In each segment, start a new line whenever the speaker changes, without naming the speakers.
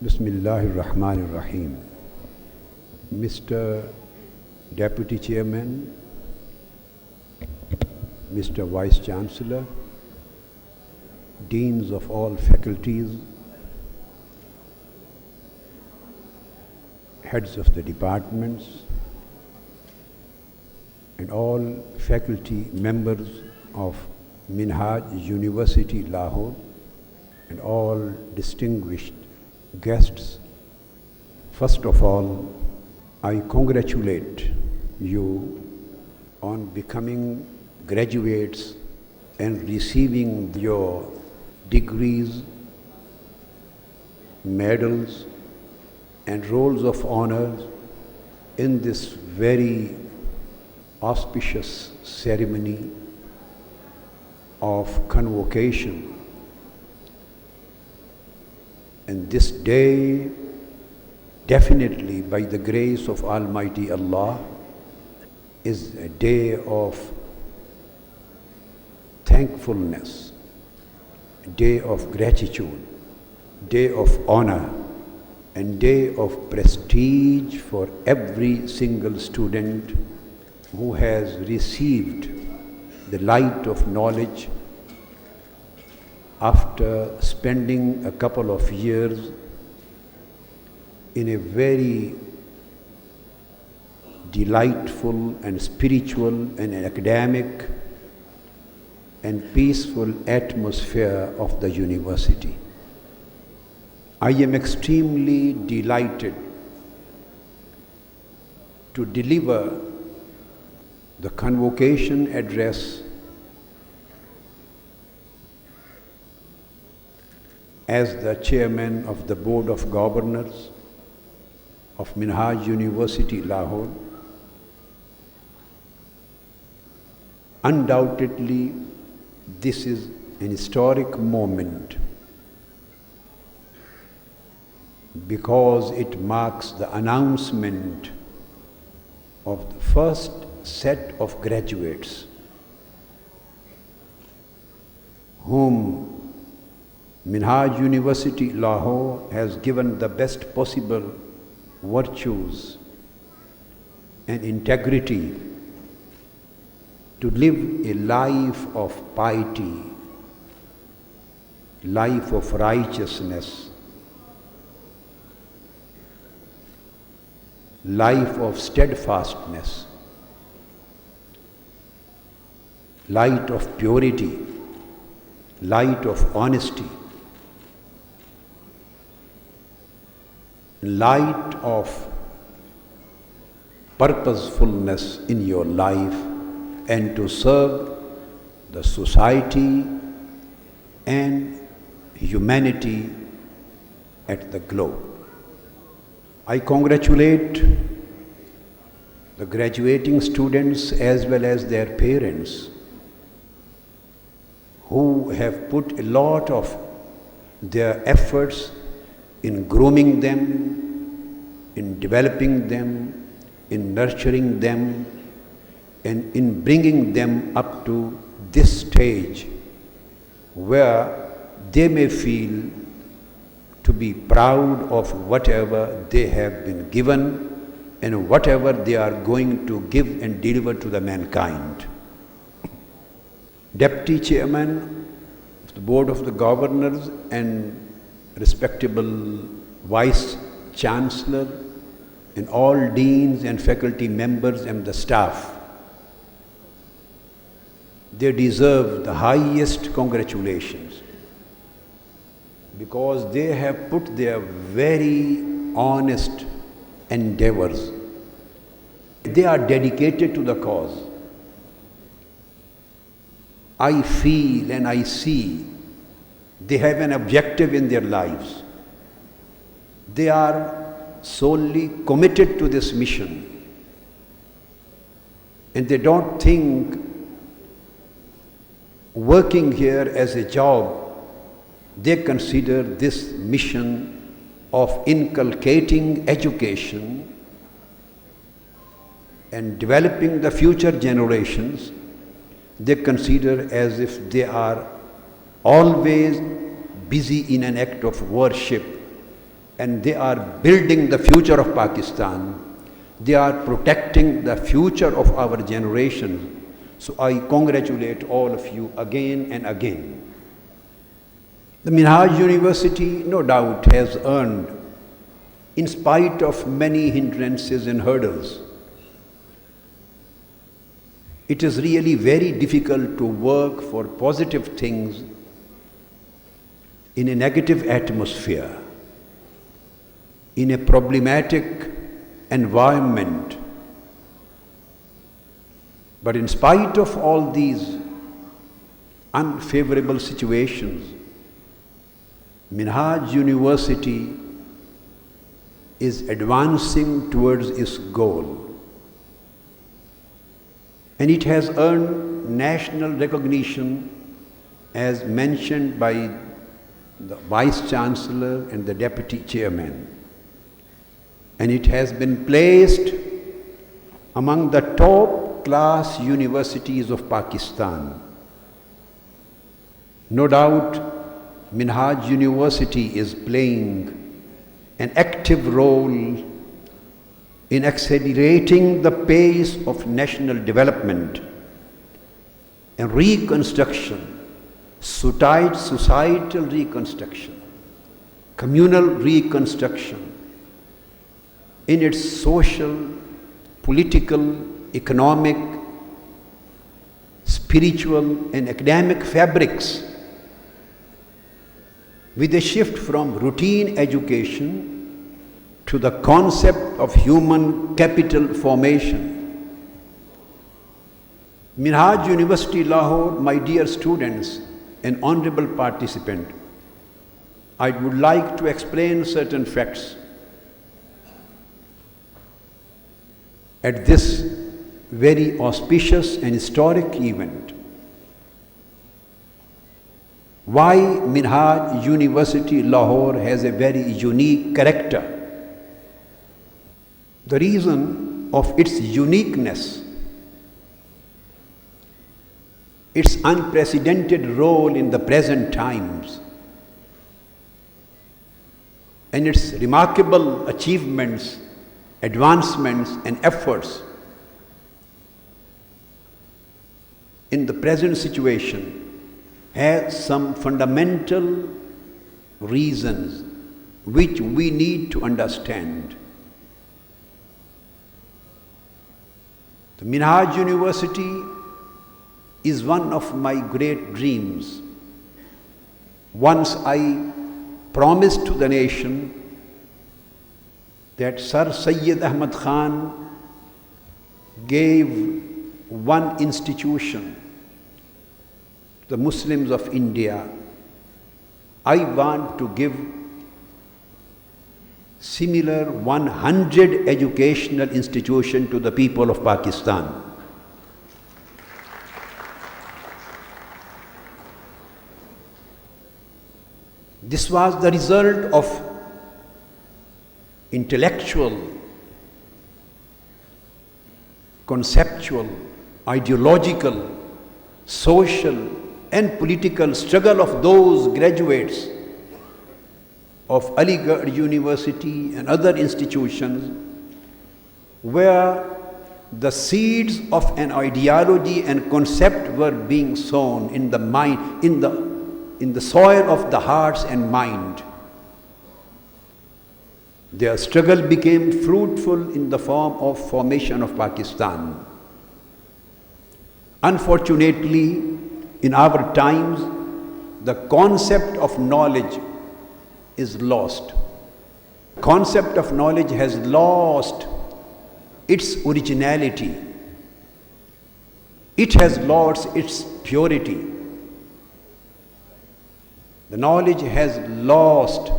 Bismillahir Rahmanir Rahim. Mr. Deputy Chairman, Mr. Vice Chancellor, Deans of all faculties, heads of the departments, and all faculty members of Minhaj University, Lahore, and all distinguished guests. First of all, I congratulate you on becoming graduates and receiving your degrees, medals, and rolls of honor in this very auspicious ceremony of convocation. And this day, definitely by the grace of Almighty Allah, is a day of thankfulness, a day of gratitude, day of honor, and day of prestige for every single student who has received the light of knowledge after spending a couple of years in a very delightful and spiritual and academic and peaceful atmosphere of the university. I am extremely delighted to deliver the convocation address as the chairman of the Board of Governors of Minhaj University, Lahore. Undoubtedly, this is an historic moment because it marks the announcement of the first set of graduates whom Minhaj University, Lahore has given the best possible virtues and integrity to live a life of piety, life of righteousness, life of steadfastness, light of purity, light of honesty, light of purposefulness in your life, and to serve the society and humanity at the globe. I congratulate the graduating students as well as their parents who have put a lot of their efforts in grooming them, in developing them, in nurturing them, and in bringing them up to this stage where they may feel to be proud of whatever they have been given and whatever they are going to give and deliver to the mankind. Deputy Chairman of the Board of the Governors and respectable Vice Chancellor and all deans and faculty members and the staff, they deserve the highest congratulations because they have put their very honest endeavors. They are dedicated to the cause. I feel and I see they have an objective in their lives. They are solely committed to this mission. And they don't think working here as a job. They consider this mission of inculcating education and developing the future generations, they consider as if they are always busy in an act of worship and they are building the future of Pakistan. They are protecting the future of our generation. So I congratulate all of you again and again. The Minhaj University, no doubt, has earned, in spite of many hindrances and hurdles. It is really very difficult to work for positive things in a negative atmosphere, in a problematic environment. But in spite of all these unfavorable situations, Minhaj University is advancing towards its goal. And it has earned national recognition, as mentioned by the Vice Chancellor and the Deputy Chairman. And it has been placed among the top class universities of Pakistan. No doubt, Minhaj University is playing an active role in accelerating the pace of national development and reconstruction, societal reconstruction, communal reconstruction in its social, political, economic, spiritual and academic fabrics, with a shift from routine education to the concept of human capital formation. Minhaj University, Lahore, my dear students and honorable participant, I would like to explain certain facts at this very auspicious and historic event. Why Minhaj University, Lahore has a very unique character. The reason of its uniqueness, its unprecedented role in the present times, and its remarkable achievements, advancements and efforts in the present situation has some fundamental reasons which we need to understand. The Minhaj University is one of my great dreams. Once I promised to the nation that Sir Syed Ahmad Khan gave one institution, the Muslims of India. I want to give similar 100 educational institutions to the people of Pakistan. This was the result of intellectual, conceptual, ideological, social and political struggle of those graduates of Aligarh University and other institutions, where the seeds of an ideology and concept were being sown in the mind, in the soil of the hearts and mind. Their struggle became fruitful in the form of formation of Pakistan. Unfortunately, in our times, the concept of knowledge is lost. Concept of knowledge has lost its originality. It has lost its purity. The knowledge has lost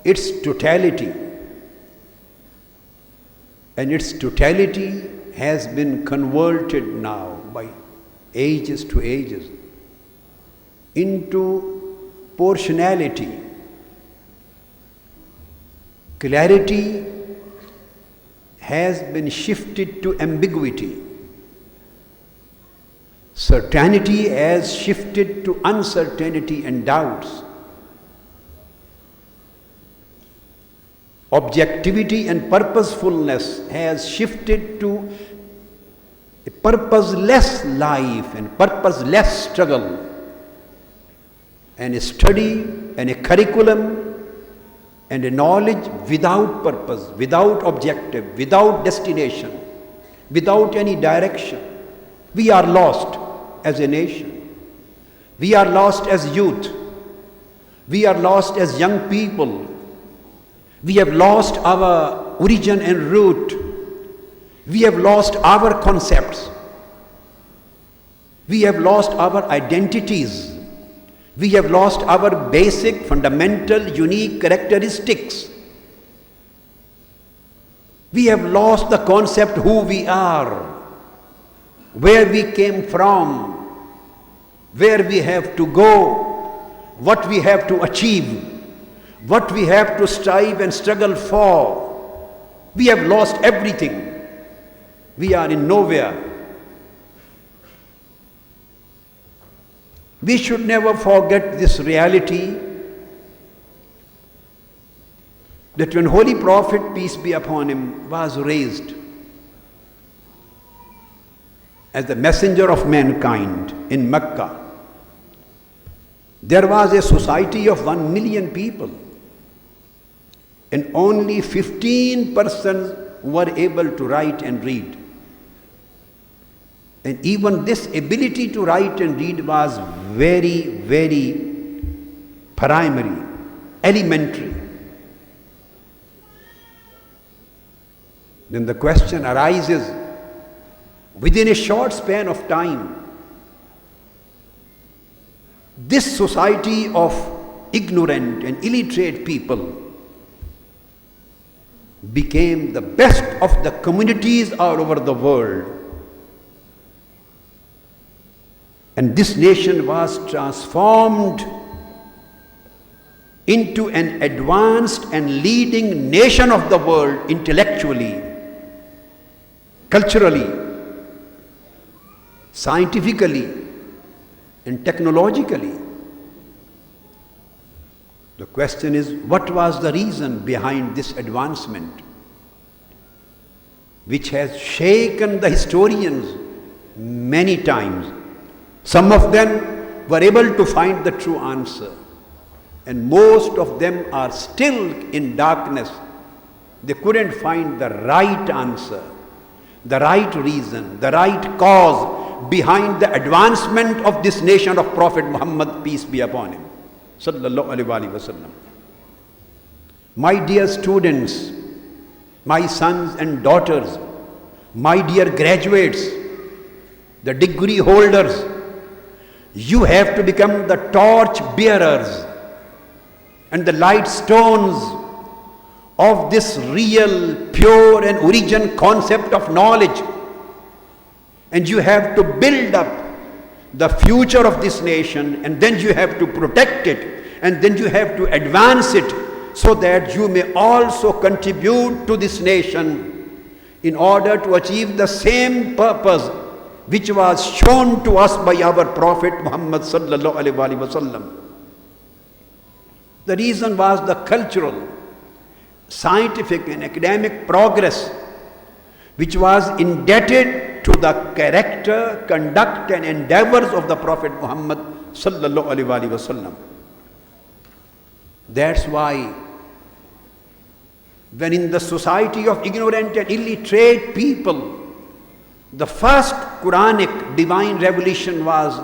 its totality. And its totality has been converted now by ages to ages into portionality. Clarity has been shifted to ambiguity. Certainty has shifted to uncertainty and doubts. objectivity and purposefulness has shifted to a purposeless life and purposeless struggle, and a study and a curriculum and a knowledge without purpose, without objective, without destination, without any direction. We are lost as a nation. We are lost as youth. We are lost as young people. We have lost our origin and root. We have lost our concepts. We have lost our identities. We have lost our basic, fundamental, unique characteristics. We have lost the concept who we are, where we came from, where we have to go, what we have to achieve, what we have to strive and struggle for. We have lost everything. We are in nowhere. We should never forget this reality that when Holy Prophet, peace be upon him, was raised as the messenger of mankind in Mecca, there was a society of 1 million people, and only 15% were able to write and read. And even this ability to write and read was very, very primary, elementary. Then the question arises, within a short span of time, this society of ignorant and illiterate people became the best of the communities all over the world. And this nation was transformed into an advanced and leading nation of the world intellectually, culturally, scientifically, and technologically. The question is, what was the reason behind this advancement, which has shaken the historians many times? Some of them were able to find the true answer, and most of them are still in darkness. They couldn't find the right answer, the right reason, the right cause behind the advancement of this nation of Prophet Muhammad, peace be upon him, sallallahu alaihi wasallam. My dear students, my sons and daughters, my dear graduates, the degree holders, you have to become the torch bearers and the light stones of this real, pure and origin concept of knowledge. And you have to build up the future of this nation, and then you have to protect it, and then you have to advance it, so that you may also contribute to this nation in order to achieve the same purpose which was shown to us by our Prophet Muhammad sallallahu alaihi wasallam. The reason was the cultural, scientific and academic progress which was indebted to the character, conduct and endeavors of the Prophet Muhammad sallallahu alaihi wasallam. That's why when in the society of ignorant and illiterate people, the first Quranic divine revelation was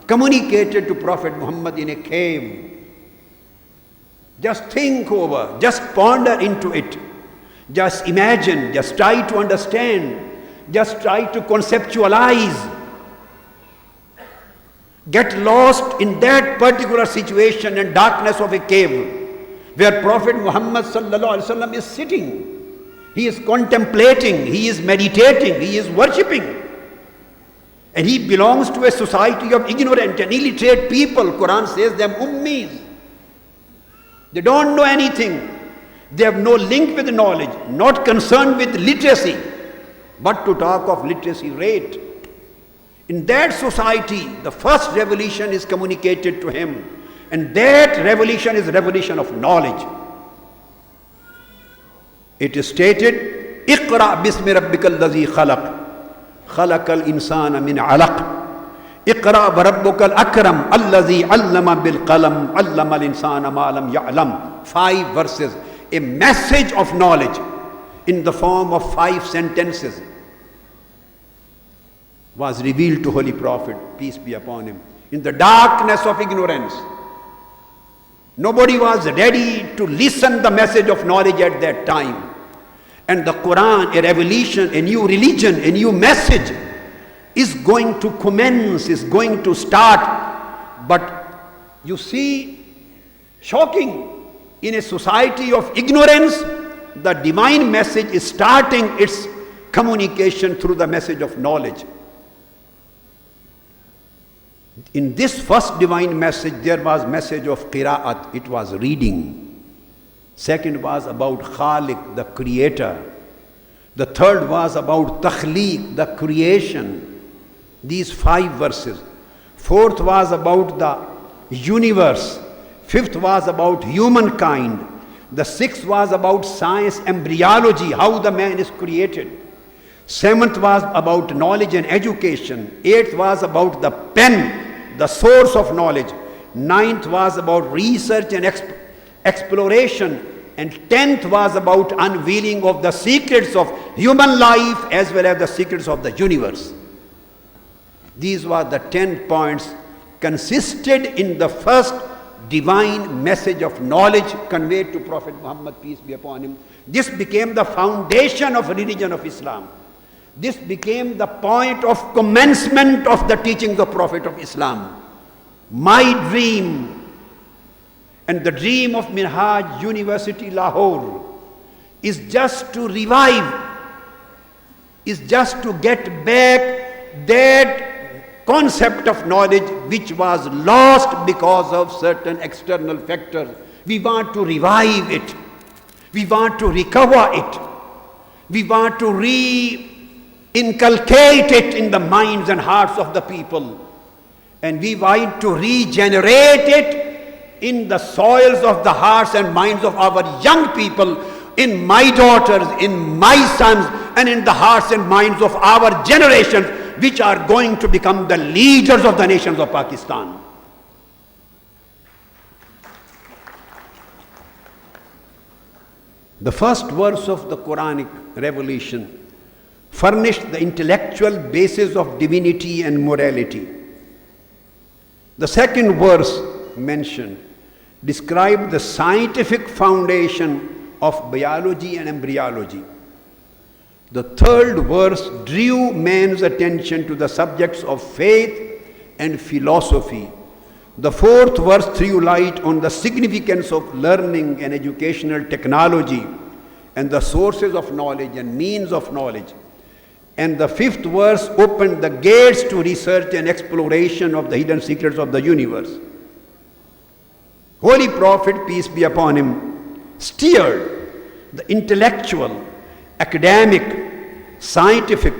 communicated to Prophet Muhammad in a cave. Just think over, just ponder into it, just imagine, just try to understand, just try to conceptualize. Get lost in that particular situation and darkness of a cave where Prophet Muhammad sallallahu alaihi wasallam is sitting. He is contemplating, he is meditating, he is worshipping. And he belongs to a society of ignorant and illiterate people. Quran says them ummis. They don't know anything. They have no link with knowledge, not concerned with literacy, but to talk of literacy rate. In that society, the first revelation is communicated to him, and that revelation is revelation of knowledge. It is stated, اقرأ بسم ربك الذي خلق خلق الإنسان من علق اقرأ وربك الأكرم الذي علم بالقلم علم الإنسان ما لم يعلم. 5 verses, a message of knowledge in the form of 5 sentences was revealed to Holy Prophet, peace be upon him, in the darkness of ignorance. Nobody was ready to listen the message of knowledge at that time. And the Quran, a revelation, a new religion, a new message is going to commence, is going to start. But you see, shocking, in a society of ignorance, the divine message is starting its communication through the message of knowledge. In this first divine message, there was message of qira'at, it was reading. Second was about Khaliq, the creator. The third was about takhliq, the creation. These 5 verses. Fourth was about the universe. Fifth was about humankind. The 6th was about science, embryology, how the man is created. 7th was about knowledge and education. 8th was about the pen, the source of knowledge. 9th was about research and exploration. And 10th was about unveiling of the secrets of human life as well as the secrets of the universe. These were the 10 points consisted in the first divine message of knowledge conveyed to Prophet Muhammad, peace be upon him. This became the foundation of religion of Islam. This became the point of commencement of the teachings of Prophet of Islam. My dream and the dream of Minhaj University Lahore is just to revive, is just to get back that concept of knowledge which was lost because of certain external factors. We want to revive it. We want to recover it. We want to inculcate it in the minds and hearts of the people. And we want to regenerate it in the soils of the hearts and minds of our young people, in my daughters, in my sons, and in the hearts and minds of our generations, which are going to become the leaders of the nations of Pakistan. The first verse of the Quranic revelation furnished the intellectual basis of divinity and morality. The second verse mentioned described the scientific foundation of biology and embryology. The third verse drew man's attention to the subjects of faith and philosophy. The fourth verse threw light on the significance of learning and educational technology and the sources of knowledge and means of knowledge. And the fifth verse opened the gates to research and exploration of the hidden secrets of the universe. Holy Prophet, peace be upon him, steered the intellectual, academic, scientific,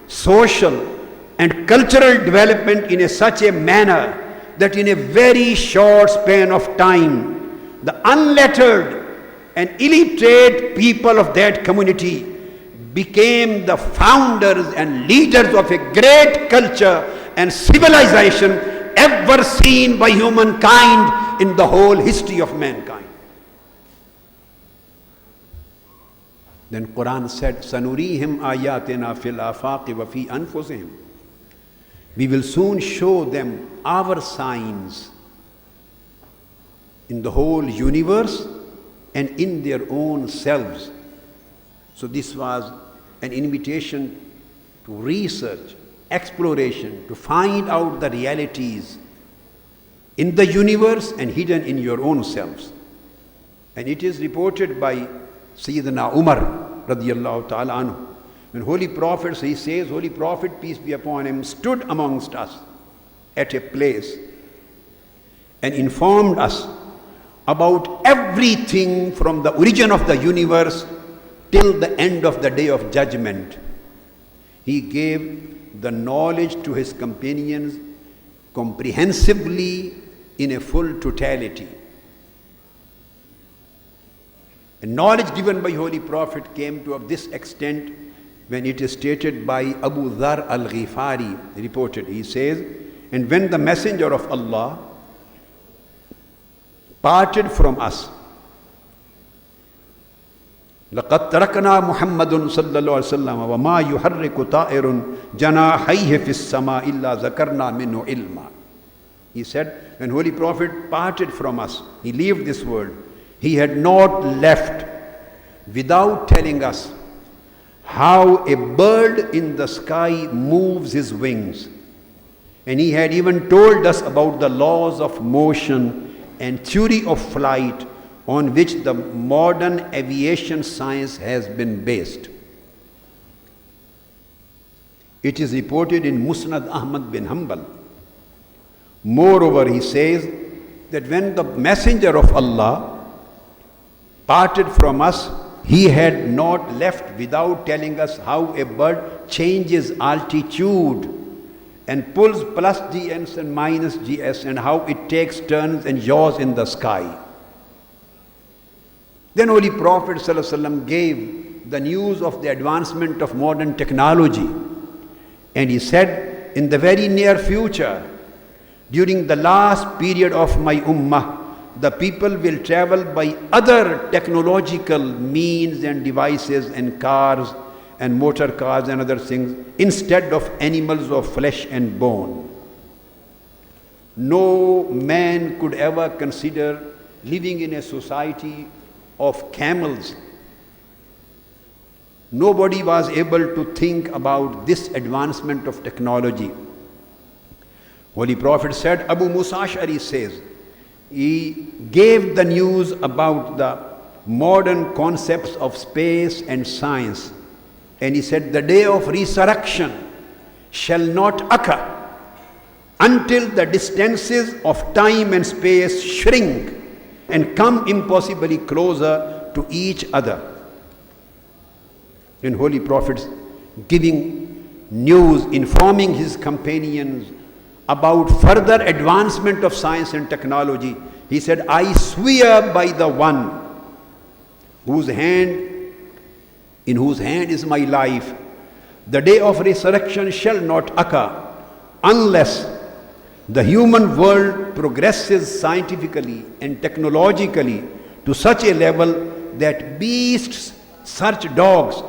social, and cultural development in such a manner that in a very short span of time, the unlettered and illiterate people of that community became the founders and leaders of a great culture and civilization ever seen by humankind in the whole history of mankind. Then Quran said, Sanurihim ayatina fil afaqi wa fi anfusihim. We will soon show them our signs in the whole universe and in their own selves. So this was an invitation to research, exploration, to find out the realities in the universe and hidden in your own selves. And it is reported by Sayyidina Umar radiyallahu ta'ala anhu. When Holy Prophet, he says, Holy Prophet, peace be upon him, stood amongst us at a place and informed us about everything from the origin of the universe till the end of the day of judgment. He gave the knowledge to his companions comprehensively in a full totality. And knowledge given by Holy Prophet came to of this extent when it is stated by Abu Dhar al-Ghifari, reported. He says, and when the Messenger of Allah parted from us, لَقَدْ تَرَكْنَا مُحَمَّدٌ صَلَّى اللَّهُ عَلَيْهِ وَسَلَّمَ وَمَا يُحَرِّكُ طَائِرٌ جَنَاحَيْهِ فِي السَّمَاءِ إِلَّا ذَكَرْنَا مِنْهُ عِلْمًا. He said, when Holy Prophet parted from us, he left this world, he had not left without telling us how a bird in the sky moves his wings. And he had even told us about the laws of motion and theory of flight on which the modern aviation science has been based. It is reported in Musnad Ahmad bin Hanbal. Moreover, he says that when the Messenger of Allah parted from us, he had not left without telling us how a bird changes altitude and pulls plus gs and minus gs, and how it takes turns and yaws in the sky. Then Holy Prophet ﷺ gave the news of the advancement of modern technology, and he said, in the very near future, during the last period of my ummah, the people will travel by other technological means and devices and cars and motor cars and other things instead of animals of flesh and bone. No man could ever consider living in a society of camels. Nobody was able to think about this advancement of technology. Holy Prophet said, Abu Musa Ash'ari says, he gave the news about the modern concepts of space and science. And he said, the day of resurrection shall not occur until the distances of time and space shrink and come impossibly closer to each other. When Holy Prophet giving news, informing his companions about further advancement of science and technology, he said, I swear by the one in whose hand is my life, the day of resurrection shall not occur unless the human world progresses scientifically and technologically to such a level that beasts, such dogs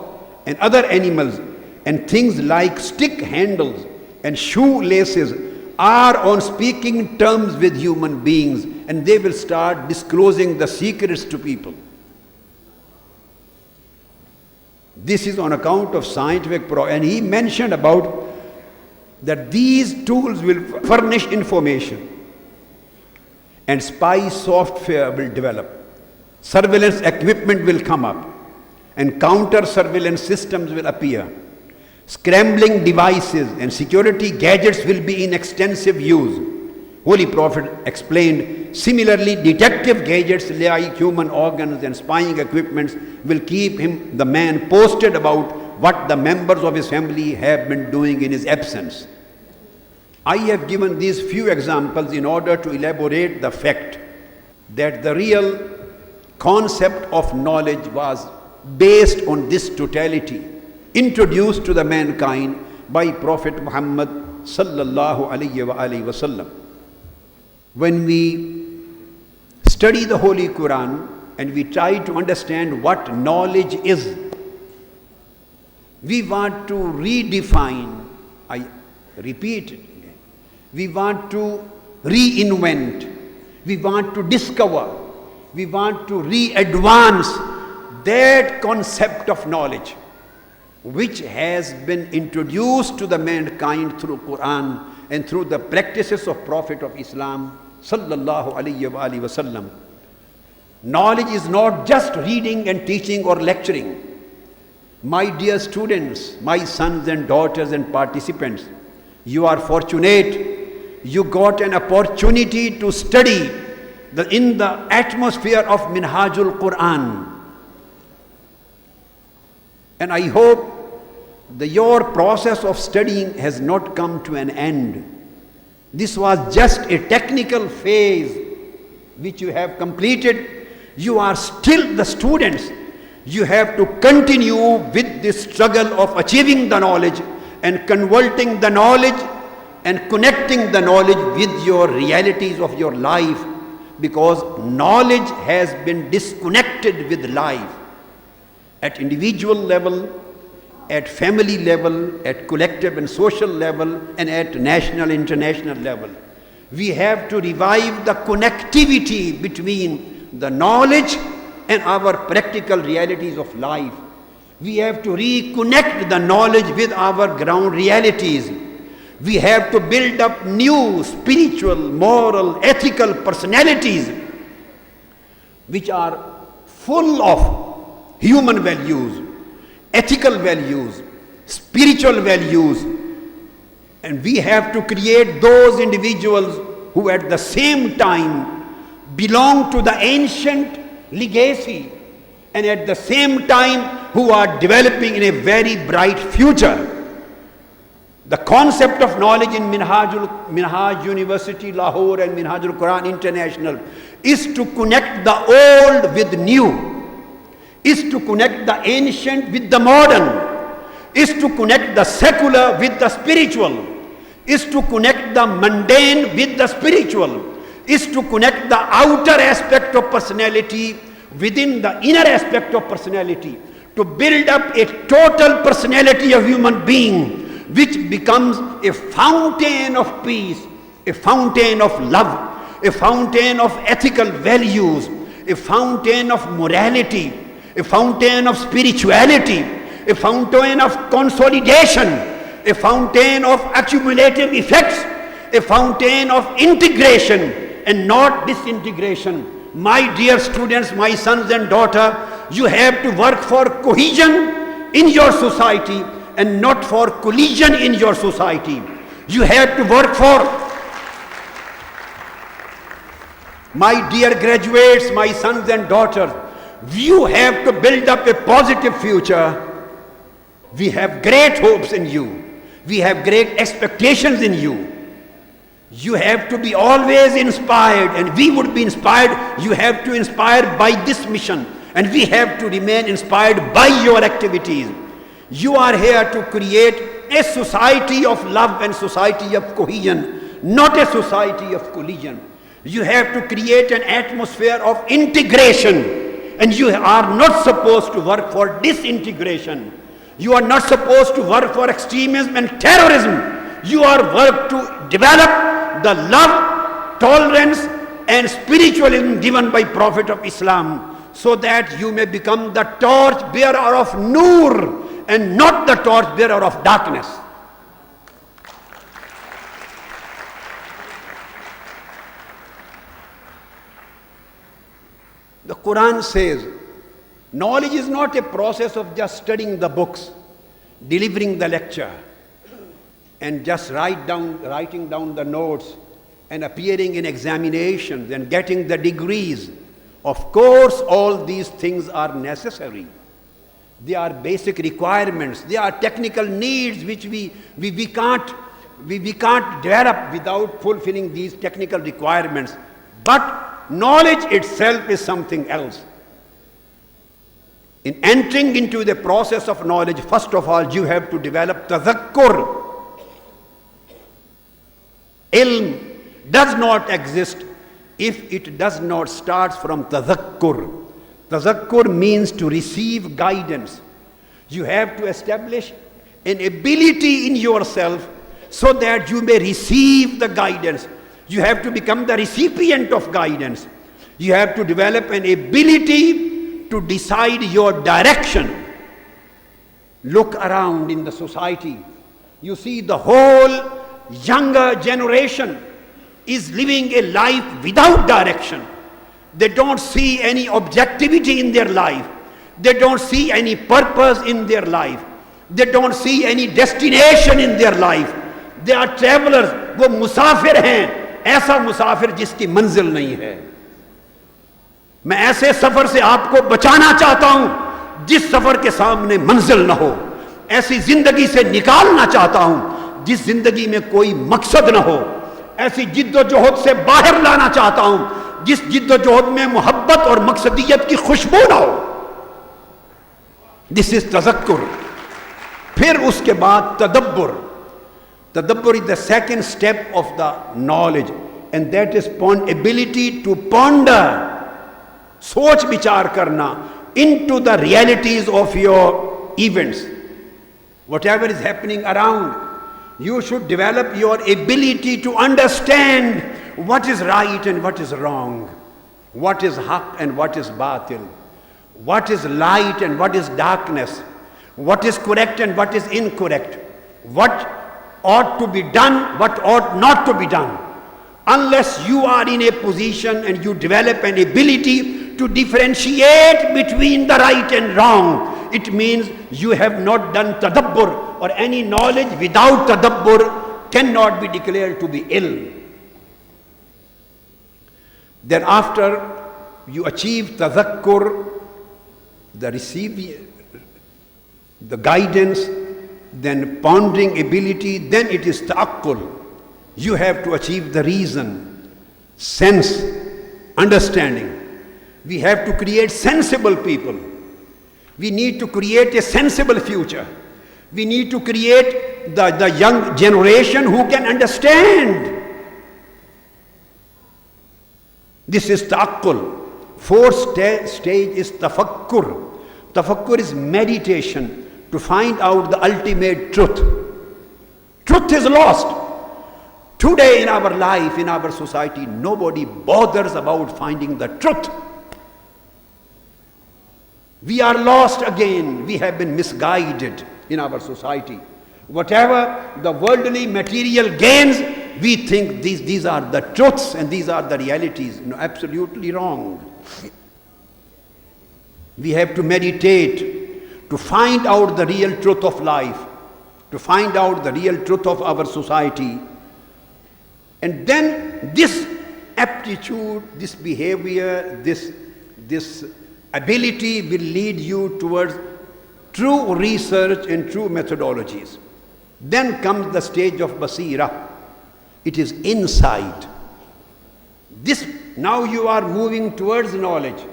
and other animals and things like stick handles and shoelaces are on speaking terms with human beings, and they will start disclosing the secrets to people. This is on account of scientific and he mentioned about that these tools will furnish information and spy software will develop. Surveillance equipment will come up and counter surveillance systems will appear. Scrambling devices and security gadgets will be in extensive use. Holy Prophet explained, similarly, detective gadgets like human organs and spying equipments will keep the man posted about what the members of his family have been doing in his absence. I have given these few examples in order to elaborate the fact that the real concept of knowledge was based on this totality, introduced to the mankind by Prophet Muhammad sallallahu alaihi wasallam. When we study the Holy Quran and we try to understand what knowledge is, we want to redefine, I repeat it again, we want to reinvent, we want to discover, we want to re-advance that concept of knowledge which has been introduced to the mankind through Quran and through the practices of Prophet of Islam sallallahu alaihi wasallam. Knowledge is not just reading and teaching or lecturing. My dear students, my sons and daughters and participants, you are fortunate. You got an opportunity to study in the atmosphere of Minhajul Quran. And I hope that your process of studying has not come to an end. This was just a technical phase which you have completed You are still the students. You have to continue with this struggle of achieving the knowledge and converting the knowledge and connecting the knowledge with your realities of your life, because knowledge has been disconnected with life at individual level, at family level, at collective and social level, and at national, international level. We have to revive the connectivity between the knowledge and our practical realities of life. We have to reconnect the knowledge with our ground realities. We have to build up new spiritual, moral, ethical personalities which are full of human values, ethical values, spiritual values. And we have to create those individuals who at the same time belong to the ancient legacy and at the same time who are developing in a very bright future. The concept of knowledge in Minhaj University, Lahore, and Minhajul Quran International is to connect the old with new, is to connect the ancient with the modern, is to connect the secular with the spiritual, is to connect the mundane with the spiritual, is to connect the outer aspect of personality within the inner aspect of personality, to build up a total personality of human being which becomes a fountain of peace, a fountain of love, a fountain of ethical values, a fountain of morality, a fountain of spirituality, a fountain of consolidation, a fountain of accumulative effects, a fountain of integration and not disintegration. My dear students, my sons and daughters, you have to work for cohesion in your society and not for collision in your society. You have to work for, my dear graduates, my sons and daughters, you have to build up a positive future. We have great hopes in you. We have great expectations in you. You have to be always inspired, and we would be inspired. You have to inspire by this mission, and we have to remain inspired by your activities. You are here to create a society of love and society of cohesion, not a society of collision. You have to create an atmosphere of integration, and you are not supposed to work for disintegration. You are not supposed to work for extremism and terrorism. You are work to develop the love, tolerance and spiritualism given by Prophet of Islam, so that you may become the torch bearer of Noor and not the torch bearer of darkness. The Quran says, knowledge is not a process of just studying the books, delivering the lecture, and just writing down the notes and appearing in examinations and getting the degrees. Of course, all these things are necessary. They are basic requirements. They are technical needs which we can't develop without fulfilling these technical requirements. But knowledge itself is something else. In entering into the process of knowledge, first of all, you have to develop tazakkur. Ilm does not exist if it does not start from tazakkur. Tazakkur means to receive guidance. You have to establish an ability in yourself so that you may receive the guidance. You have to become the recipient of guidance. You have to develop an ability to decide your direction. Look around in the society. You see the whole younger generation is living a life without direction. They don't see any objectivity in their life. They don't see any purpose in their life. They don't see any destination in their life. They are travelers. وہ مسافر ہیں, ایسا مسافر جس کی منزل نہیں ہے. میں ایسے سفر سے آپ کو بچانا چاہتا ہوں جس سفر کے سامنے منزل نہ ہو. ایسی زندگی سے نکالنا چاہتا ہوں جس زندگی میں کوئی مقصد نہ ہو. ایسی جد و جہد سے باہر لانا چاہتا ہوں جس جد و جہد میں محبت اور مقصدیت کی خوشبو نہ ہو. دس از تذکر. پھر اس کے بعد تدبر. تدبر is the second step of the knowledge, and that is ability to ponder, سوچ بچار کرنا into the realities of your events. Whatever is happening around, you should develop your ability to understand what is right and what is wrong, what is haq and what is batil, what is light and what is darkness, what is correct and what is incorrect, what ought to be done, what ought not to be done. Unless you are in a position and you develop an ability to differentiate between the right and wrong, it means you have not done tadabbur, or any knowledge without tadabbur cannot be declared to be ilm. Then after you achieve tadhakkur, the guidance, then pondering ability, then it is ta'aqqul. You have to achieve the reason, sense, understanding. We have to create sensible people. We need to create a sensible future. We need to create the young generation who can understand. This is ta'aqqul. Fourth stage is tafakkur. Tafakkur is meditation to find out the ultimate truth. Truth is lost. Today in our life, in our society, nobody bothers about finding the truth. We are lost again. We have been misguided in our society. Whatever the worldly material gains, we think these are the truths and these are the realities. No, absolutely wrong. We have to meditate to find out the real truth of life, to find out the real truth of our society. And then this aptitude, this behavior, this ability will lead you towards true research and true methodologies. Then comes the stage of basira. It is insight. Now you are moving towards knowledge.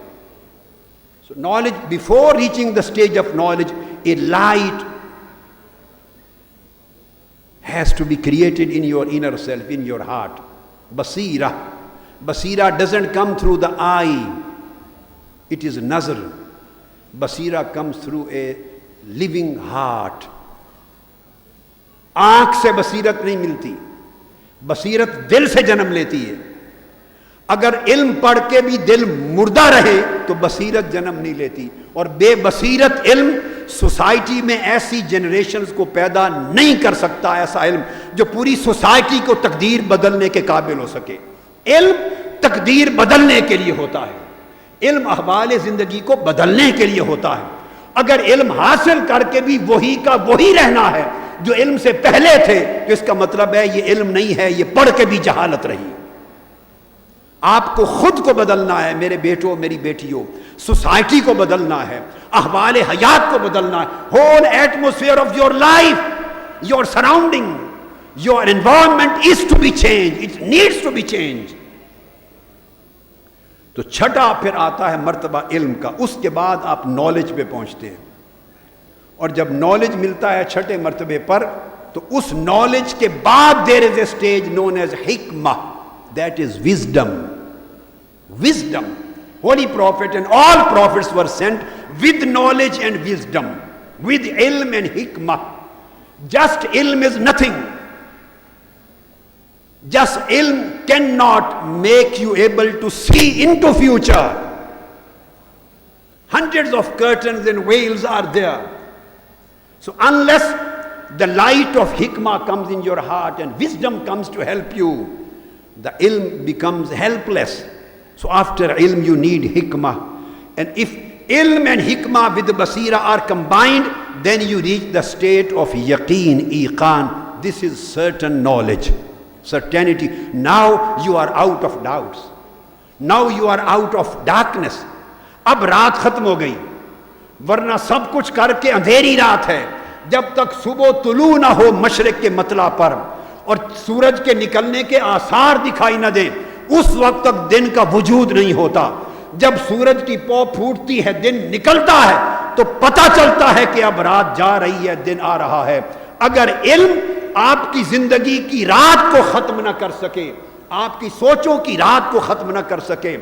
So knowledge, before reaching the stage of knowledge, a light has to be created in your inner self, in your heart. Basira. Basira doesn't come through the eye. It is nazar. Basira comes through a living heart. آنکھ سے بصیرت نہیں ملتی. بصیرت دل سے جنم لیتی ہے. اگر علم پڑھ کے بھی دل مردہ رہے تو بصیرت جنم نہیں لیتی. اور بے بصیرت علم سوسائٹی میں ایسی جنریشنز کو پیدا نہیں کر سکتا, ایسا علم جو پوری سوسائٹی کو تقدیر بدلنے کے قابل ہو سکے. علم تقدیر بدلنے کے لیے ہوتا ہے. علم احوال زندگی کو بدلنے کے لیے ہوتا ہے. اگر علم حاصل کر کے بھی وہی کا وہی رہنا ہے جو علم سے پہلے تھے تو اس کا مطلب ہے یہ علم نہیں ہے, یہ پڑھ کے بھی جہالت رہی. آپ کو خود کو بدلنا ہے میرے بیٹوں میری بیٹیوں, سوسائٹی کو بدلنا ہے, احوال حیات کو بدلنا ہے. Whole atmosphere of your life, your surrounding, your environment is to be change, it needs to be change. تو چھٹا پھر آتا ہے مرتبہ علم کا. اس کے بعد آپ نالج پہ پہنچتے ہیں, اور جب نالج ملتا ہے چھٹے مرتبے پر تو اس نالج کے بعد there is a stage known as حکمہ, that is wisdom. Wisdom, holy prophet and all prophets were sent with knowledge and wisdom, with علم اینڈ حکمہ. جسٹ علم is nothing. Just ilm cannot make you able to see into future. Hundreds of curtains and veils are there. So unless the light of hikmah comes in your heart and wisdom comes to help you, the ilm becomes helpless. So after ilm you need hikmah. And if ilm and hikmah with basira are combined, then you reach the state of yaqeen, iqan. This is certain knowledge. Certainty. Now you are out of doubts. Now you are out of darkness. اب رات ختم ہو گئی, ورنہ سب کچھ کر کے اندھیری رات ہے. جب تک صبح طلوع نہ ہو مشرق کے مطلع پر اور سورج کے نکلنے کے آثار دکھائی نہ دیں, اس وقت تک دن کا وجود نہیں ہوتا. جب سورج کی پو پھوٹتی ہے، دن نکلتا ہے، تو پتہ چلتا ہے کہ اب رات جا رہی ہے، دن آ رہا ہے. اگر علم آپ کی زندگی کی رات کو ختم نہ کر سکے، آپ کی سوچوں کی رات کو ختم نہ کر سکے،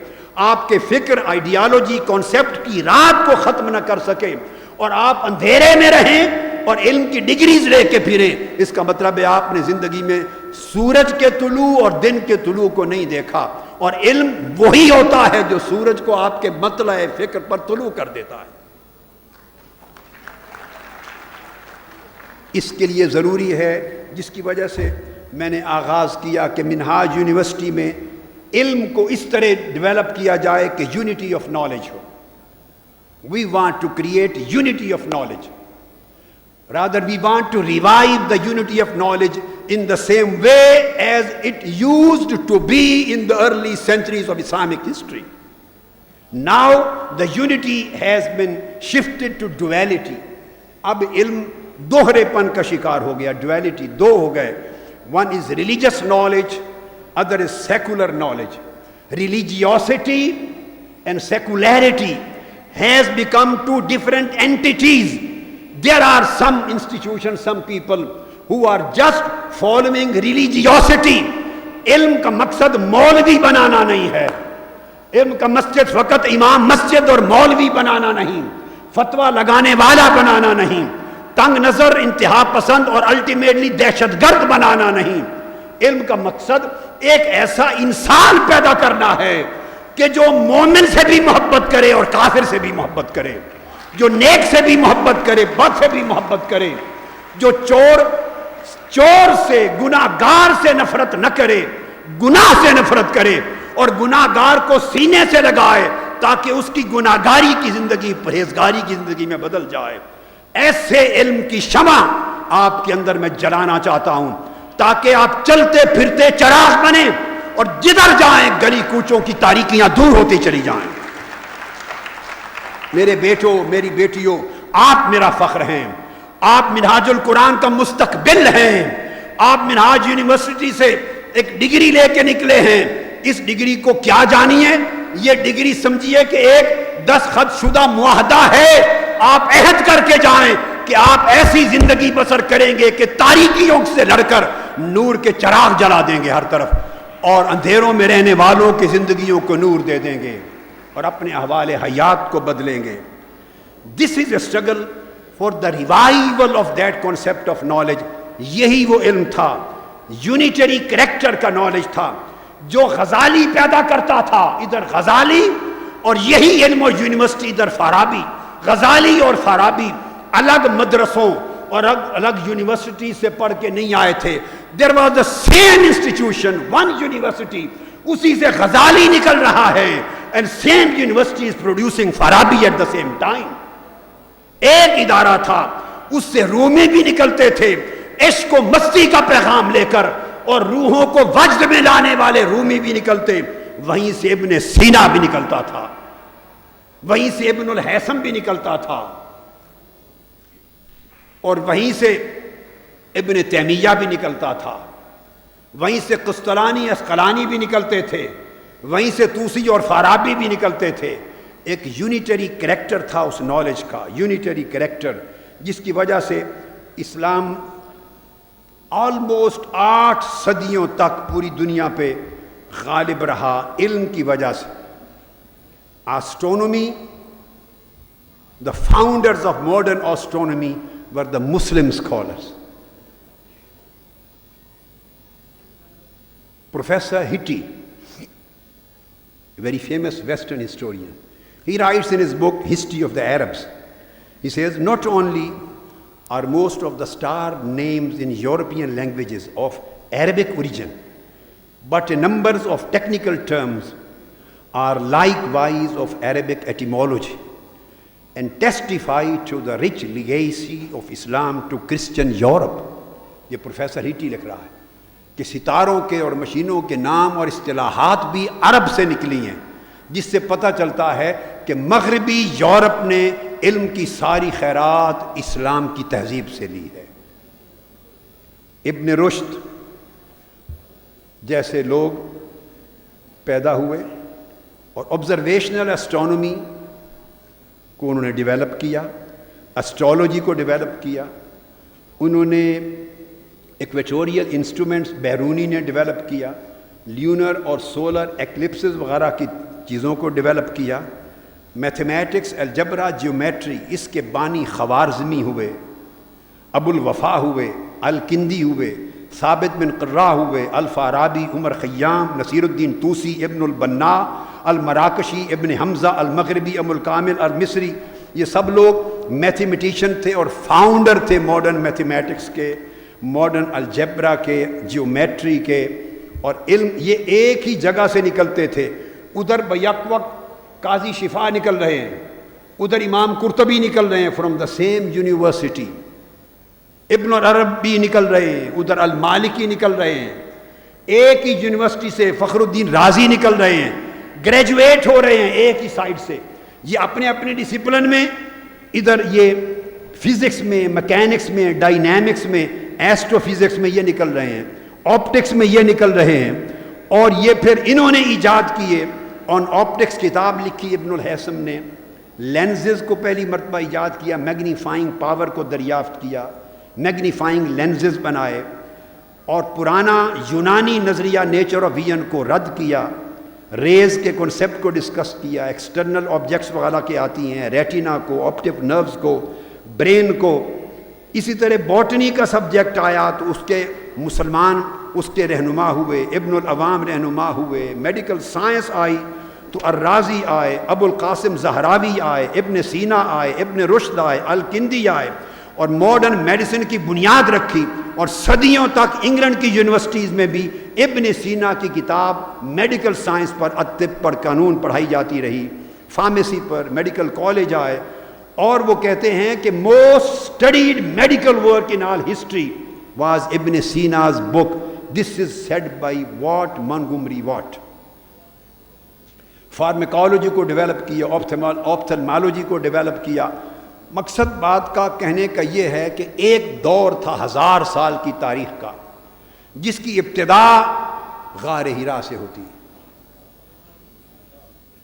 آپ کے فکر، آئیڈیالوجی، کانسیپٹ کی رات کو ختم نہ کر سکے، اور آپ اندھیرے میں رہیں اور علم کی ڈگریز لے کے پھریں، اس کا مطلب ہے آپ نے زندگی میں سورج کے طلوع اور دن کے طلوع کو نہیں دیکھا. اور علم وہی ہوتا ہے جو سورج کو آپ کے مطلع فکر پر طلوع کر دیتا ہے. اس کے لیے ضروری ہے، جس کی وجہ سے میں نے آغاز کیا کہ منہاج یونیورسٹی میں علم کو اس طرح ڈیولپ کیا جائے کہ یونٹی آف نالج ہو. We want to create unity of knowledge. Rather, we want to revive the unity of knowledge in the same way as it used to be in the early centuries of Islamic history. Now, the unity has been shifted to duality. اب علم دوہرے پن کا شکار ہو گیا. Duality دو ہو گئے. One is religious knowledge, other is secular knowledge. Religiosity and secularity has become two different entities. There are some institutions, some people who are just following religiosity. علم کا مقصد مولوی بنانا نہیں ہے. علم کا مسجد فقط امام مسجد اور مولوی بنانا نہیں، فتویٰ لگانے والا بنانا نہیں، تنگ نظر، انتہا پسند اور الٹیمیٹلی دہشت گرد بنانا نہیں. علم کا مقصد ایک ایسا انسان پیدا کرنا ہے کہ جو مومن سے بھی محبت کرے اور کافر سے بھی محبت کرے، جو نیک سے بھی محبت کرے، بد سے بھی محبت کرے، جو چور سے، گناہگار سے نفرت نہ کرے، گناہ سے نفرت کرے اور گناہگار کو سینے سے لگائے تاکہ اس کی گناہگاری کی زندگی پرہیزگاری کی زندگی میں بدل جائے. ایسے علم کی شمع آپ کے اندر میں جلانا چاہتا ہوں تاکہ آپ چلتے پھرتے چراغ بنیں اور جدھر جائیں گلی کوچوں کی تاریکیاں دور ہوتی چلی جائیں. میرے بیٹوں، میری بیٹیوں، آپ میرا فخر ہیں. آپ منہاج القرآن کا مستقبل ہیں. آپ منہاج یونیورسٹی سے ایک ڈگری لے کے نکلے ہیں. اس ڈگری کو کیا جانیے؟ یہ ڈگری سمجھیے کہ ایک دستخط شدہ معاہدہ ہے. آپ عہد کر کے جائیں کہ آپ ایسی زندگی بسر کریں گے کہ تاریکیوں سے لڑ کر نور کے چراغ جلا دیں گے ہر طرف، اور اندھیروں میں رہنے والوں کی زندگیوں کو نور دے دیں گے اور اپنے احوال حیات کو بدلیں گے. This is a struggle for the revival of that concept of knowledge. یہی وہ علم تھا، یونیٹری کریکٹر کا نالج تھا جو غزالی پیدا کرتا تھا. ادھر غزالی اور یہی علم اور یونیورسٹی ادھر فارابی. غزالی اور فارابی الگ مدرسوں اور الگ یونیورسٹی سے پڑھ کے نہیں آئے تھے. There was the same institution, one university. اسی سے غزالی نکل رہا ہے and same university is producing Farabi at the same time. ایک ادارہ تھا، اس سے رومی بھی نکلتے تھے عشق و مستی کا پیغام لے کر، اور روحوں کو وجد میں لانے والے رومی بھی نکلتے. وہیں سے ابن سینا بھی نکلتا تھا، وہیں سے ابن الحیثم بھی نکلتا تھا، اور وہیں سے ابن تیمیہ بھی نکلتا تھا، وہیں سے قسطلانی اسقلانی بھی نکلتے تھے، وہیں سے توسی اور فارابی بھی نکلتے تھے. ایک یونیٹری کریکٹر تھا اس نالج کا، یونیٹری کریکٹر، جس کی وجہ سے اسلام آلموسٹ 8 صدیوں تک پوری دنیا پہ غالب رہا علم کی وجہ سے. astronomy, the founders of modern astronomy were the Muslim scholars. Professor Hitti, a very famous Western historian, he writes in his book History of the Arabs, he says, not only are most of the star names in European languages of Arabic origin, but numbers of technical terms are likewise of Arabic etymology and testify to the rich legacy of Islam to Christian Europe. یہ professor Haiti لکھ رہا ہے کہ ستاروں کے اور مشینوں کے نام اور اصطلاحات بھی عرب سے نکلی ہیں، جس سے پتہ چلتا ہے کہ مغربی یورپ نے علم کی ساری خیرات اسلام کی تہذیب سے لی ہے. ابن رشد جیسے لوگ پیدا ہوئے اور آبزرویشنل اسٹرانومی کو انہوں نے ڈیولپ کیا، اسٹرالوجی کو ڈیولپ کیا، انہوں نے ایکویٹوریل انسٹرومنٹس بیرونی نے ڈیولپ کیا، لیونر اور سولر ایکلپسز وغیرہ کی چیزوں کو ڈیولپ کیا، میتھمیٹکس، الجبرا، جیومیٹری، اس کے بانی خوارزمی ہوئے، ابو الوفا ہوئے، الکندی ہوئے، ثابت بن قرہ ہوئے، الفارابی، عمر خیام، نصیر الدین طوسی، ابن البنا، المراکشی، ابن حمزہ المغربی، ابو الکامل المصری، یہ سب لوگ میتھمیٹیشین تھے اور فاؤنڈر تھے ماڈرن میتھمیٹکس کے، ماڈرن الجبرا کے، جیومیٹری کے، اور علم یہ ایک ہی جگہ سے نکلتے تھے۔ ادھر بیک وقت قاضی شفا نکل رہے ہیں، ادھر امام قرطبی نکل رہے ہیں فرام دا سیم یونیورسٹی، ابن العربی نکل رہے ہیں، ادھر المالکی نکل رہے ہیں، ایک ہی یونیورسٹی سے فخر الدین رازی نکل رہے ہیں، گریجویٹ ہو رہے ہیں ایک ہی سائڈ سے، یہ اپنے اپنے ڈسپلن میں، ادھر یہ فزکس میں، میکینکس میں، ڈائنامکس میں، ایسٹرو فزکس میں یہ نکل رہے ہیں، آپٹکس میں یہ نکل رہے ہیں، اور یہ پھر انہوں نے ایجاد کیے، آن آپٹکس کتاب لکھی ابن الحیثم نے، لینزز کو پہلی مرتبہ ایجاد کیا، میگنیفائنگ پاور کو دریافت کیا، میگنیفائنگ لینزز بنائے، اور پرانا یونانی نظریہ نیچر آف ویژن کو رد کیا، ریز کے کنسیپٹ کو ڈسکس کیا، ایکسٹرنل آبجیکٹس وغیرہ کے آتی ہیں، ریٹینا کو، آپٹک نروز کو، برین کو، اسی طرح باٹنی کا سبجیکٹ آیا تو اس کے مسلمان اس کے رہنما ہوئے، ابن العوام رہنما ہوئے، میڈیکل سائنس آئی تو الرازی آئے، ابو القاسم زہراوی آئے، ابن سینا آئے، ابن رشد آئے، الکندی آئے، اور ماڈرن میڈیسن کی بنیاد رکھی، اور صدیوں تک انگلینڈ کی یونیورسٹیز میں بھی ابن سینا کی کتاب میڈیکل سائنس پر، طب پر، قانون پڑھائی جاتی رہی، فارمیسی پر، میڈیکل کالج آئے، اور وہ کہتے ہیں کہ most studied medical work in all history was ابن سیناز بک، دس از سیڈ بائی واٹ، مونگومری واٹ۔ فارمیکالوجی کو ڈیولپ کیا، آپتھلمالوجی کو ڈیولپ کیا۔ مقصد بات کا کہنے کا یہ ہے کہ ایک دور تھا 1000 سال کی تاریخ کا، جس کی ابتدا غار ہرا سے ہوتی ہے،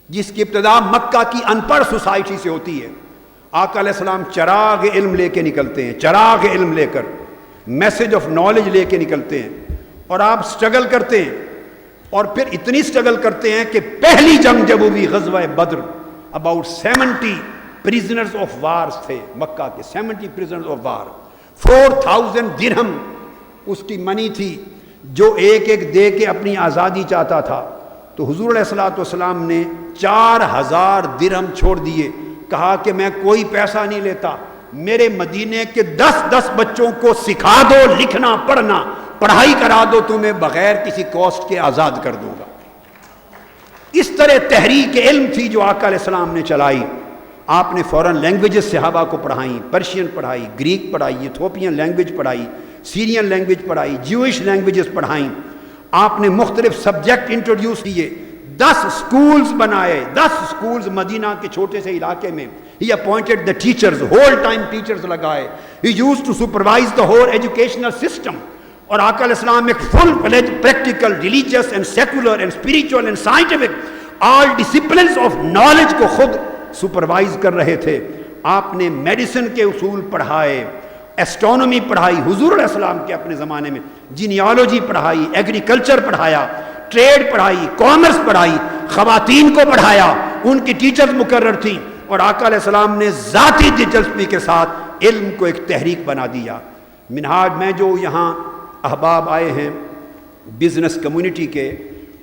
جس کی ابتدا مکہ کی ان پڑھ سوسائٹی سے ہوتی ہے۔ آقا علیہ السلام چراغ علم لے کے نکلتے ہیں، چراغ علم لے کر، میسج آف نالج لے کے نکلتے ہیں، اور آپ سٹرگل کرتے ہیں، اور پھر اتنی سٹرگل کرتے ہیں کہ پہلی جنگ جب ہوئی غزوہ بدر، اباؤٹ 70 پریزنرز آف وارز تھے مکہ کے، 70 پریزنرز آف وار، 4000 درہم اس کی منی تھی، جو ایک ایک دے کے اپنی آزادی چاہتا تھا، تو حضور علیہ الصلوۃ والسلام نے 4000 درہم چھوڑ دیے، کہا کہ میں کوئی پیسہ نہیں لیتا، میرے مدینے کے 10 بچوں کو سکھا دو لکھنا پڑھنا، پڑھائی کرا دو، تمہیں بغیر کسی کاسٹ کے آزاد کر دوں گا۔ اس طرح تحریک علم تھی جو آقا علیہ السلام نے چلائی۔ آپ نے فورن لینگویجز صحابہ کو پڑھائیں، پرشین پڑھائی، گریک پڑھائی، ایتھوپین لینگویج پڑھائی، سیرین لینگویج پڑھائی، جیوش لینگویجز پڑھائیں۔ آپ نے مختلف سبجیکٹ انٹروڈیوس کیے، 10 سکولز بنائے، 10 سکولز مدینہ کے چھوٹے سے علاقے میں۔ He appointed the teachers, whole time teachers لگائے۔ He used to supervise the whole educational system۔ اور آقا علیہ السلام ایک full practical, religious and secular and spiritual and scientific all disciplines of knowledge کو خود سپروائز کر رہے تھے۔ آپ نے میڈیسن کے اصول پڑھائے، ایسٹرونومی پڑھائی حضور علیہ السلام کے اپنے زمانے میں، جینیالوجی پڑھائی، ایگریکلچر پڑھایا، ٹریڈ پڑھائی، کامرس پڑھائی، خواتین کو پڑھایا، ان کی ٹیچرز مقرر تھیں، اور آقا علیہ السلام نے ذاتی دلچسپی کے ساتھ علم کو ایک تحریک بنا دیا۔ منہاج میں جو یہاں احباب آئے ہیں بزنس کمیونٹی کے،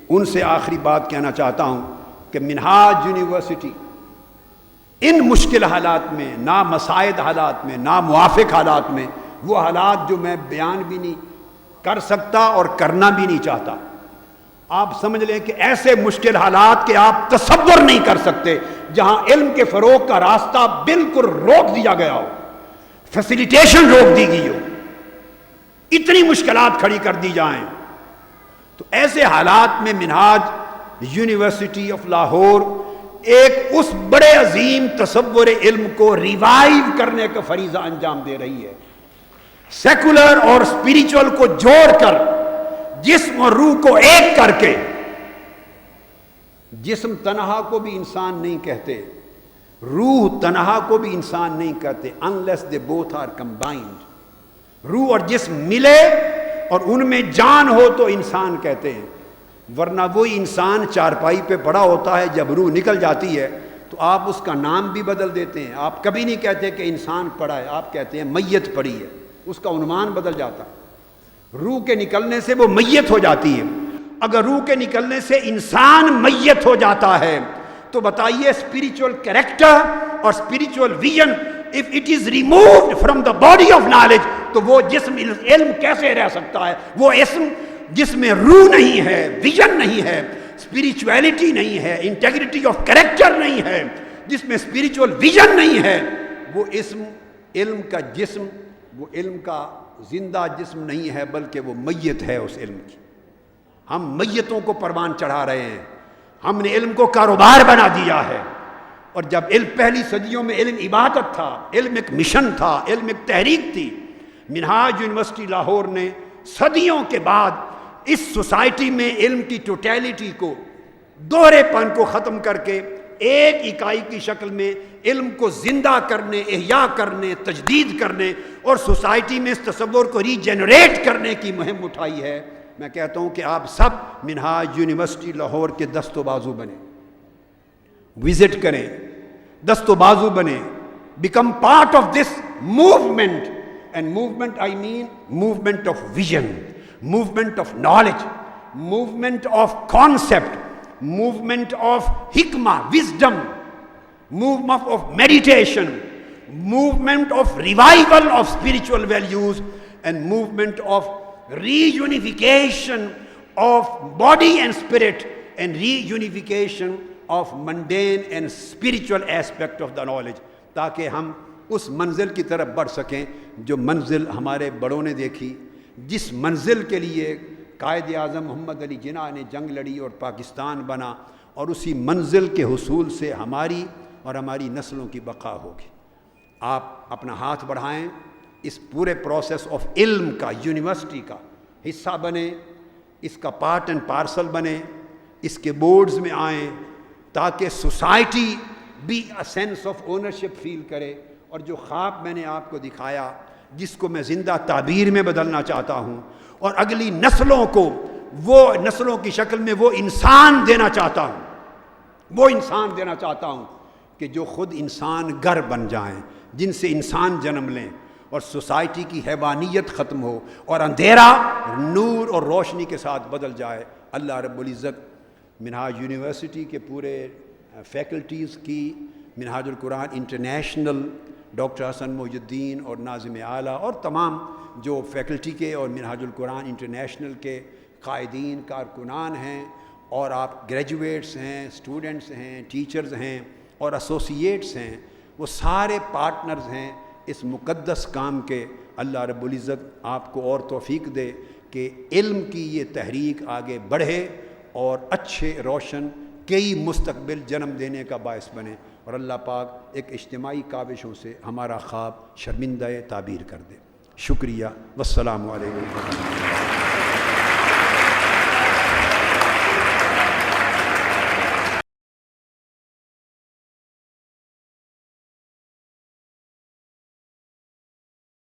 ان سے آخری بات کہنا چاہتا ہوں کہ منہاج یونیورسٹی ان مشکل حالات میں، نامساعد حالات میں، ناموافق حالات میں، وہ حالات جو میں بیان بھی نہیں کر سکتا اور کرنا بھی نہیں چاہتا، آپ سمجھ لیں کہ ایسے مشکل حالات کہ آپ تصور نہیں کر سکتے، جہاں علم کے فروغ کا راستہ بالکل روک دیا گیا ہو، فیسیلیٹیشن روک دی گئی ہو، اتنی مشکلات کھڑی کر دی جائیں، تو ایسے حالات میں منہاج یونیورسٹی آف لاہور ایک اس بڑے عظیم تصور علم کو ریوائیو کرنے کا فریضہ انجام دے رہی ہے، سیکولر اور اسپریچول کو جوڑ کر، جسم اور روح کو ایک کر کے جسم تنہا کو بھی انسان نہیں کہتے، روح تنہا کو بھی انسان نہیں کہتے، unless they both are combined۔ روح اور جسم ملے اور ان میں جان ہو تو انسان کہتے ہیں، ورنہ وہی انسان چارپائی پہ پڑا ہوتا ہے، جب روح نکل جاتی ہے تو آپ اس کا نام بھی بدل دیتے ہیں۔ آپ کبھی نہیں کہتے کہ انسان پڑا ہے، آپ کہتے ہیں میت پڑی ہے، اس کا عنوان بدل جاتا ہے۔ روح کے نکلنے سے وہ میت ہو جاتی ہے۔ اگر روح کے نکلنے سے انسان میت ہو جاتا ہے تو بتائیے اسپریچول کریکٹر اور spiritual vision if it is removed from the body of knowledge تو وہ جسم علم کیسے رہ سکتا ہے؟ وہ اسم جس میں روح نہیں ہے، ویژن نہیں ہے، اسپریچویلٹی نہیں ہے، انٹیگریٹی آف کریکٹر نہیں ہے، جس میں اسپریچول ویژن نہیں ہے، وہ اسم علم کا جسم، وہ علم کا زندہ جسم نہیں ہے، بلکہ وہ میت ہے اس علم کی۔ ہم میتوں کو پروان چڑھا رہے ہیں، ہم نے علم کو کاروبار بنا دیا ہے۔ اور جب علم پہلی صدیوں میں علم عبادت تھا، علم ایک مشن تھا، علم ایک تحریک تھی، منہاج یونیورسٹی لاہور نے صدیوں کے بعد اس سوسائٹی میں علم کی ٹوٹیلٹی کو، دوہرے پن کو ختم کر کے ایک اکائی کی شکل میں علم کو زندہ کرنے، احیاء کرنے، تجدید کرنے اور سوسائٹی میں اس تصور کو ری جنریٹ کرنے کی مہم اٹھائی ہے۔ میں کہتا ہوں کہ آپ سب منہاج یونیورسٹی لاہور کے دست و بازو بنیں، وزٹ کریں، دست و بازو بنیں، become part of this movement, and movement I mean movement of vision, movement of knowledge, movement of concept, movement of حکمہ، wisdom, movement of meditation, movement of revival of spiritual values, and movement of reunification of body and spirit and reunification of mundane and spiritual aspect of the knowledge، تاکہ ہم اس منزل کی طرف بڑھ سکیں جو منزل ہمارے بڑوں نے دیکھی، جس منزل کے لیے قائد اعظم محمد علی جناح نے جنگ لڑی اور پاکستان بنا، اور اسی منزل کے حصول سے ہماری اور ہماری نسلوں کی بقا ہوگی۔ آپ اپنا ہاتھ بڑھائیں، اس پورے پروسیس آف علم کا، یونیورسٹی کا حصہ بنیں، اس کا پارٹ اینڈ پارسل بنیں، اس کے بورڈز میں آئیں، تاکہ سوسائٹی بھی اے سینس آف اونرشپ فیل کرے۔ اور جو خواب میں نے آپ کو دکھایا، جس کو میں زندہ تعبیر میں بدلنا چاہتا ہوں، اور اگلی نسلوں کو وہ نسلوں کی شکل میں وہ انسان دینا چاہتا ہوں، وہ انسان دینا چاہتا ہوں کہ جو خود انسان گر بن جائیں، جن سے انسان جنم لیں، اور سوسائٹی کی حیوانیت ختم ہو اور اندھیرا نور اور روشنی کے ساتھ بدل جائے۔ اللہ رب العزت منہاج یونیورسٹی کے پورے فیکلٹیز کی، منہاج القرآن انٹرنیشنل، ڈاکٹر حسن محی الدین اور ناظم اعلیٰ اور تمام جو فیکلٹی کے اور منہاج القرآن انٹرنیشنل کے قائدین، کارکنان ہیں، اور آپ گریجویٹس ہیں، اسٹوڈنٹس ہیں، ٹیچرز ہیں اور ایسوسیٹس ہیں، وہ سارے پارٹنرز ہیں اس مقدس کام کے۔ اللہ رب العزت آپ کو اور توفیق دے کہ علم کی یہ تحریک آگے بڑھے اور اچھے روشن کئی مستقبل جنم دینے کا باعث بنے، اور اللہ پاک ایک اجتماعی کاوشوں سے ہمارا خواب شرمندہ تعبیر کر دے۔ شکریہ، والسلام علیکم۔